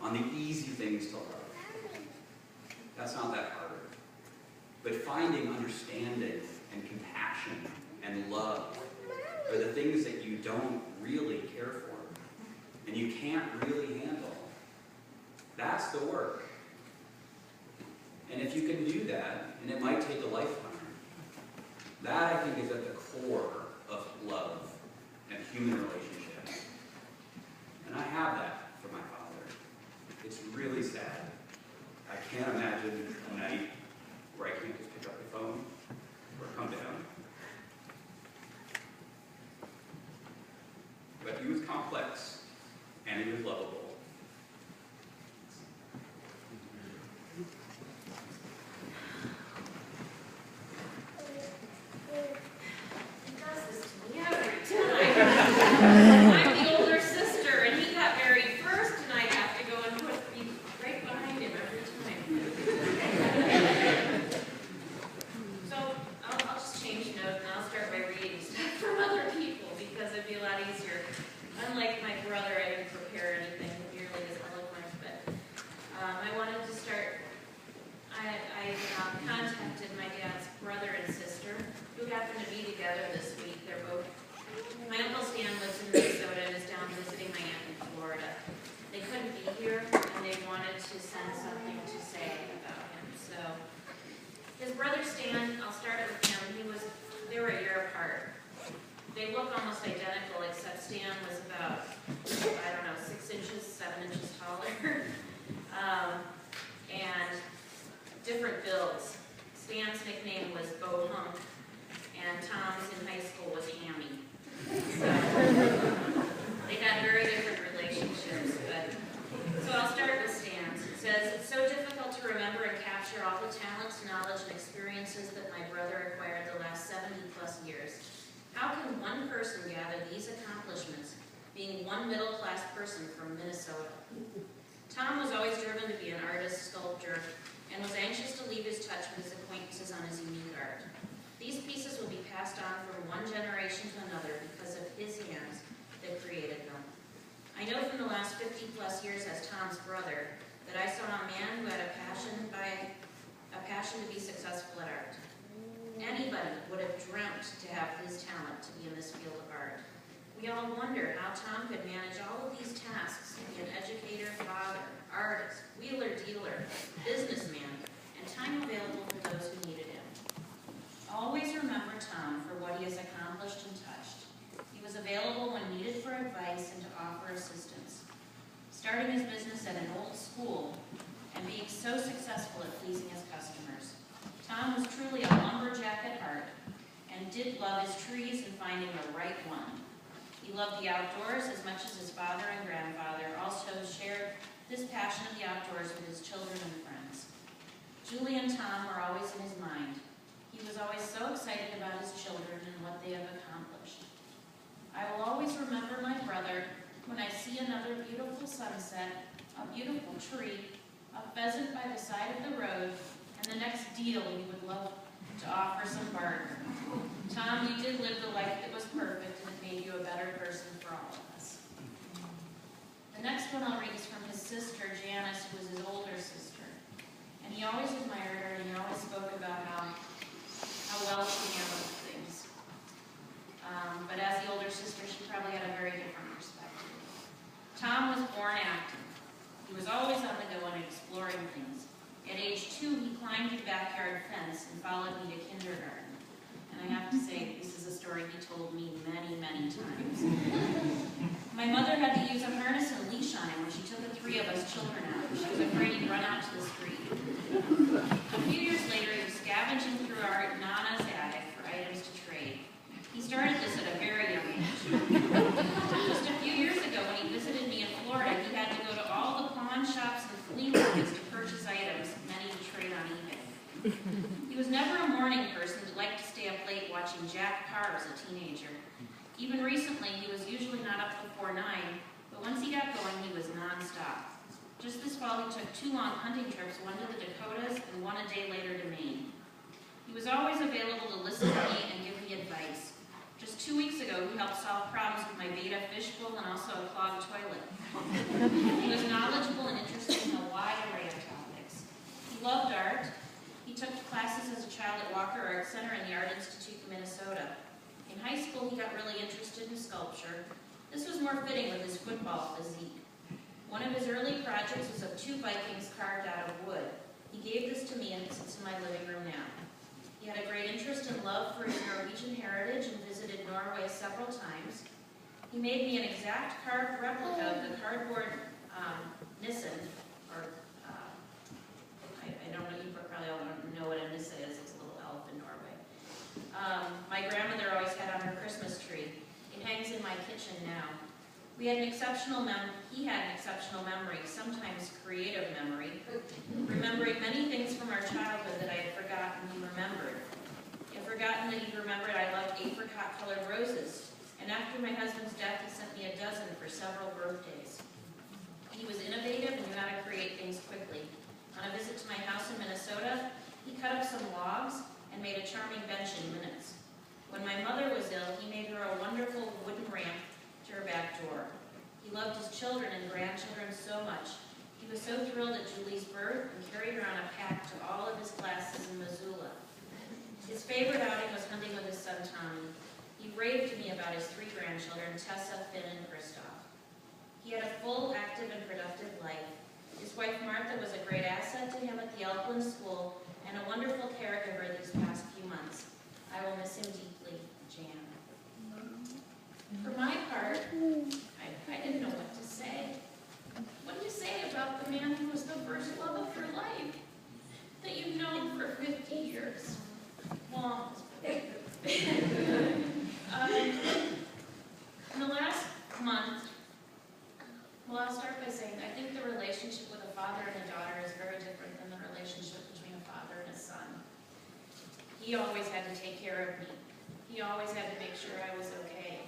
on the easy things to love. That's not that hard. But finding understanding and compassion and love are the things that you don't really care for and you can't really handle. That's the work. And if you can do that, and it might take a lifetime, that I think is at the core of love and human relationships. And I have that for my father. It's really sad. I can't imagine a night where I can't just pick up the phone or come down. But he was complex, and he was lovable. I'm the older sister, and he got married first, and I have to go and be right behind him every time. So I'll just change note, and I'll start by reading stuff from other people, because it'd be a lot easier. Unlike my brother, I didn't prepare anything nearly as eloquent, but I wanted to start. I contacted my dad's brother and sister, who happened to be together this week. They're both. My Uncle Stan lives in Minnesota and is down visiting my aunt in Florida. They couldn't be here, and they wanted to send something to say about him. So, his brother Stan, I'll start with him. They were a year apart. They look almost identical, except Stan was about, 6 inches, 7 inches taller, and different builds. Stan's nickname was Bo Hunk, and Tom's in high school was Hammy. So, they had very different relationships, so I'll start with Stan's. It says, it's so difficult to remember and capture all the talents, knowledge, and experiences that my brother acquired the last 70+ years. How can one person gather these accomplishments, being one middle-class person from Minnesota? Tom was always driven to be an artist, sculptor, and was anxious to leave his touch with his acquaintances on his unique art. These pieces will be passed on from one generation to another because of his hands that created them. I know from the last 50+ years as Tom's brother that I saw a man who had a passion to be successful at art. Anybody would have dreamt to have his talent to be in this field of art. We all wonder how Tom could manage all of these tasks to be an educator, father, artist, wheeler-dealer, businessman, and time available for those who needed him. Always remember Tom for what he has accomplished and touched. He was available when needed for advice and to offer assistance. Starting his business at an old school and being so successful at pleasing his customers. Tom was truly a lumberjack at heart and did love his trees and finding the right one. He loved the outdoors as much as his father and grandfather also shared this passion of the outdoors with his children and friends. Julie and Tom were always in his mind. He was always so excited about his children and what they have accomplished. I will always remember my brother when I see another beautiful sunset, a beautiful tree, a pheasant by the side of the road, and the next deal he would love to offer some barter. Tom, you did live the life that was perfect, and it made you a better person for all of us. The next one I'll read is from his sister, Janice, who was his older sister. And he always admired her, and he always spoke about how well she handled things. But as the older sister, she probably had a very different perspective. Tom was born active. He was always on the go and exploring things. At age 2, he climbed the backyard fence and followed me to kindergarten. And I have to say, this is a story he told me many, many times. My mother had to use a harness and leash on him when she took the 3 of us children out. She was afraid he'd run out to the street. A few years later, he was scavenging through our Nana's attic for items to trade. He started this at a very young age. Just a few years ago, when he visited me in Florida, he had to go to all the pawn shops and flea markets to purchase items, many to trade on eBay. He was never a morning person who liked to stay up late watching Jack Parr as a teenager. Even recently, he was usually not up before 9, but once he got going, he was nonstop. Just this fall, he took 2 long hunting trips, one to the Dakotas and one a day later to Maine. He was always available to listen to me and give me advice. Just 2 weeks ago, he helped solve problems with my beta fish bowl and also a clogged toilet. He was knowledgeable and interested school, he got really interested in sculpture. This was more fitting with his football physique. One of his early projects was of 2 Vikings carved out of wood. He gave this to me and it sits in my living room now. He had a great interest and love for his Norwegian heritage and visited Norway several times. He made me an exact carved replica of the cardboard nissen, or I don't know, you probably all don't know what a nisse is. It's a little elf in Norway. My grandmother always had on her Christmas tree. It hangs in my kitchen now. He had an exceptional memory, sometimes creative memory, remembering many things from our childhood that I had forgotten he remembered. I had forgotten that he remembered I loved apricot-colored roses, and after my husband's death, he sent me a dozen for several birthdays. He was innovative and knew how to create things quickly. On a visit to my house in Minnesota, he cut up some logs and made a charming bench in minutes. When my mother was ill, he made her a wonderful wooden ramp to her back door. He loved his children and grandchildren so much. He was so thrilled at Julie's birth and carried her on a pack to all of his classes in Missoula. His favorite outing was hunting with his son Tommy. He raved to me about his 3 grandchildren, Tessa, Finn, and Christoph. He had a full, active, and productive life. His wife Martha was a great asset to him at the Elkland School and a wonderful caregiver these past few months. I will miss him deeply, Jan. For my part, I didn't know what to say. What do you say about the man who was the first love of your life, that you've known for 50 years? Well, in the last month, well, I'll start by saying I think the relationship with a father and a daughter is very different than the relationship between a father and a son. He always had to take care of me. He always had to make sure I was okay.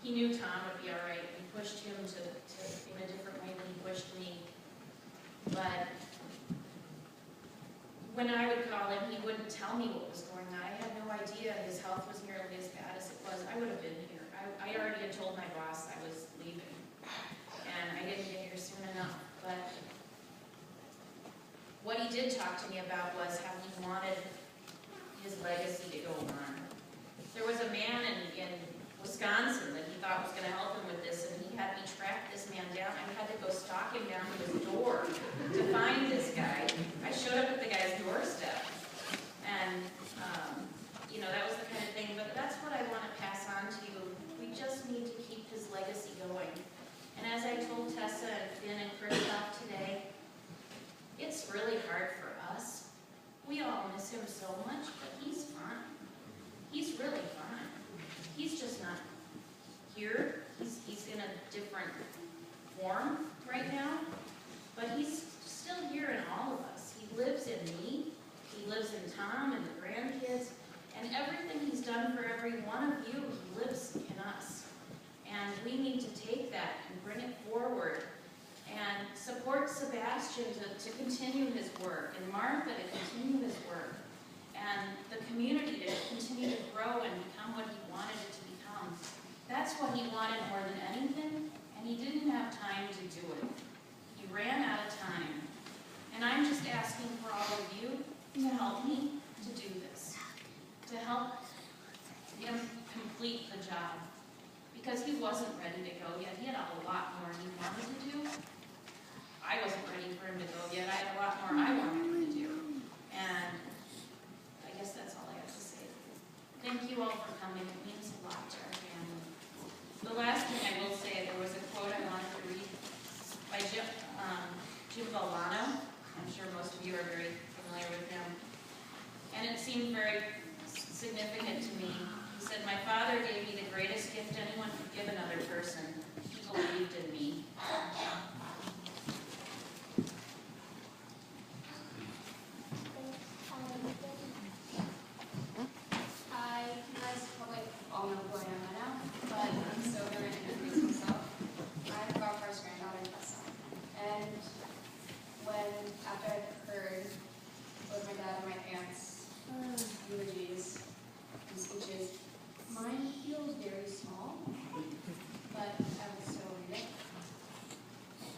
He knew Tom would be all right. He pushed him to in a different way than he pushed me. But when I would call him, he wouldn't tell me what was going on. I had no idea his health was nearly as bad as it was. I would have been here. I already had told my boss I was leaving. And I didn't get here soon enough. But what he did talk to me about was how he wanted his legacy to go on. There was a man in Wisconsin that he thought was going to help him with this, and he had me track this man down. I had to go stalk him down to his door to find this guy. I showed up at the guy's doorstep, and that was the kind of thing. But that's what I want to pass on to you. We just need to keep his legacy going. And as I told Tessa and Finn and Christoph today, it's really hard for us. We all miss him so much, but he's fine. He's really fine. He's just not here. He's in a different form right now, but he's still here in all of us. He lives in me. He lives in Tom and the grandkids, and everything he's done for every one of you, he lives in us. And we need to take that and bring it forward and support Sebastian to continue his work, and Martha to continue his work, and the community to continue to grow and become what he wanted it to become. That's what he wanted more than anything, and he didn't have time to do it. He ran out of time. And I'm just asking for all of you to help me to do this, to help him complete the job. Because he wasn't ready to go yet. He had a lot more he wanted to do. I wasn't ready for him to go yet. I had a lot more I wanted him to do. And I guess that's all I have to say. Thank you all for coming. It means a lot to our family. The last thing I will say, there was a quote I wanted to read by Jim Valano. I'm sure most of you are very familiar with him. And it seemed very significant to me. He said, "My father gave me the greatest gift anyone could give another person. He believed in me." Hi, you guys probably all know who I am by now, but I'm still going to introduce myself. I'm our first granddaughter, Tessa. And after I heard both my dad and my aunt's eulogies and speeches, mine feels very small, but I will still read it.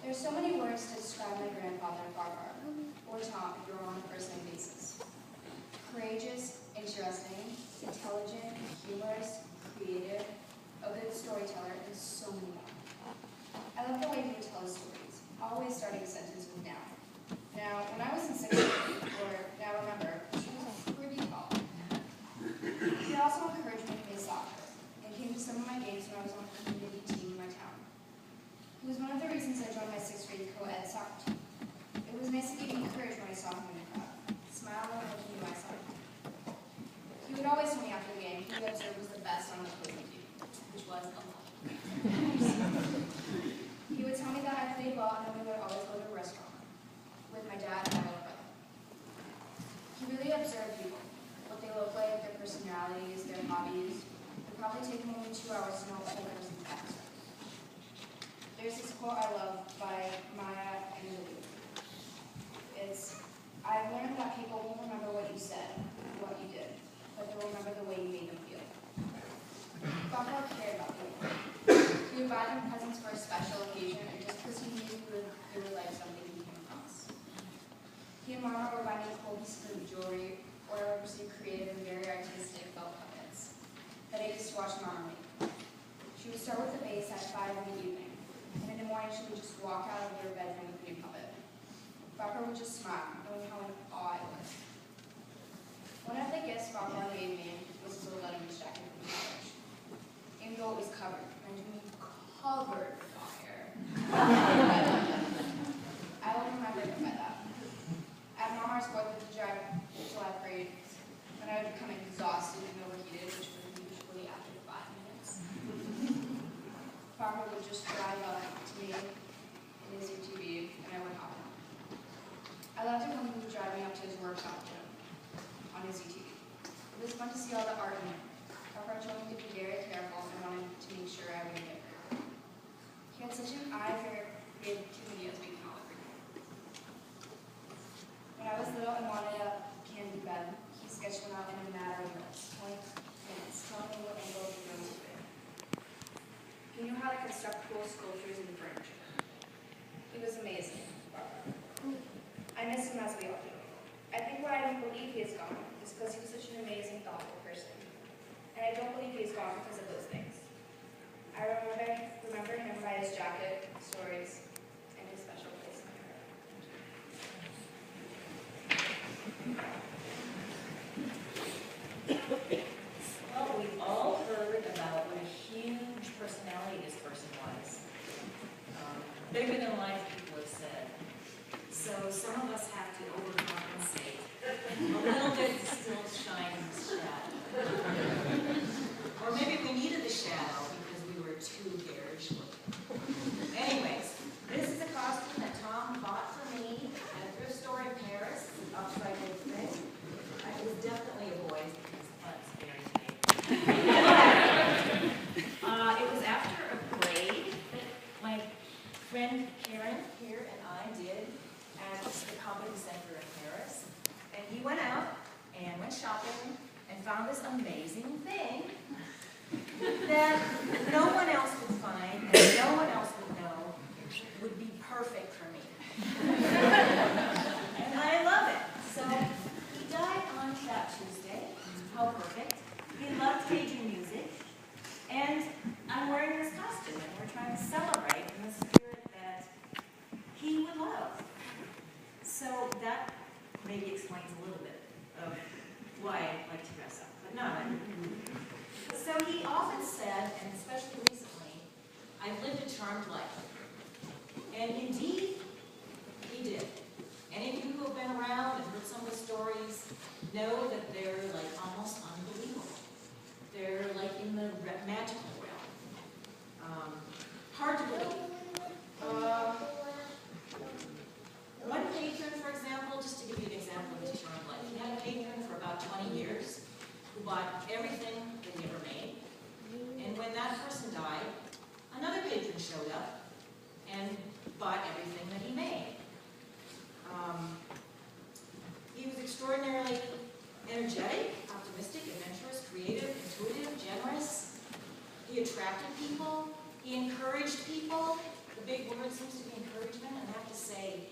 There's so many words to describe my grandfather, Barbara, or Tom if you're on a first-name basis. Courageous, interesting, intelligent, humorous, creative, always starting a sentence with now. Now, when I was in 6th grade, or now remember, she was pretty tall. He also encouraged me to play soccer, and came to some of my games when I was on the community team in my town. He was one of the reasons I joined my 6th grade co-ed soccer team. It was nice to give me courage when I saw him in the crowd, smile when he knew I saw him. He would always tell me after the game who he observed was the best on the opposing team, which was a lot. He would tell me that I played well, and then we would always go to a restaurant with my dad and my little brother. He really observed people, what they look like, their personalities, their hobbies. It would probably take him only 2 hours to know what a person's background. There's this quote I love by Maya Angelou. It's, I've learned that people won't remember what you said, what you did, but they'll remember the way you made them feel. Papa cared about people. He would buy them presents for a special occasion, and just because he knew they would like something he came across. He and Mama would buy me cool pieces of jewelry, or I would receive creative and very artistic felt puppets that I used to watch Mama make. She would start with the base at 5 in the evening, and in the morning she would just walk out of her bedroom with a new puppet. Papa would just smile, knowing how in awe I was. One of the gifts Papa gave me was his little letterman's jacket from college. Even though it was covered, and to me, covered with fire. I will remember him by that. At Mama's 4th of July parade, when I would become exhausted and overheated, which was usually after 5 minutes, Papa would just drive up to me in his UTV, and I would hop in. I loved it when he would drive me up to his workshop gym on his UTV. It was fun to see all the art in it. Papa told me to be very careful and wanted to make sure I wouldn't get hurt. He had such an eye for creativity as we can all agree. When I was little and wanted a candy bed, he sketched one out in a matter of minutes, 20 minutes, telling me what angle the room would be. He knew how to construct cool sculptures and furniture. He was amazing, Papa. I miss him as we all do. I think why I don't believe he is gone is because he was such an amazing, thoughtful person. And I don't believe he's gone because of those things. I remember him by his jacket, stories, and his special place in my heart. Well, we've all heard about what a huge personality this person was. Bigger than life, people have said. So some of us have to overcompensate. A little bit to still shine in the shadow. Or maybe we needed the shadow because we were too garish looking. Anyways, this is a costume that Tom bought for me at a thrift store in Paris. It's an upcycled thing. It was definitely a boy's because the butt's very tight. It was after a parade that my friend Karen here and I did at the Comedy Center in Paris. And he went out and went shopping and found this amazing thing that no one else would find and no one else would know would be perfect for me. And I love it. So he died on that Tuesday. How perfect. He loved Cajun music. And I'm wearing this costume and we're trying to celebrate in the spirit that he would love. So that maybe explains a little bit of why I like to dress up, but not. So he often said, and especially recently, I've lived a charmed life. And indeed, he did. Any of you who have been around and heard some of the stories know that they're like almost unbelievable. They're like in the magical realm. Hard to believe. One patron, for example, just to give you an example of his charmed life, he had a patron for about 20 years who bought everything that he ever made. And when that person died, another patron showed up and bought everything that he made. He was extraordinarily energetic, optimistic, adventurous, creative, intuitive, generous. He attracted people. He encouraged people. The big word seems to be encouragement. And I have to say,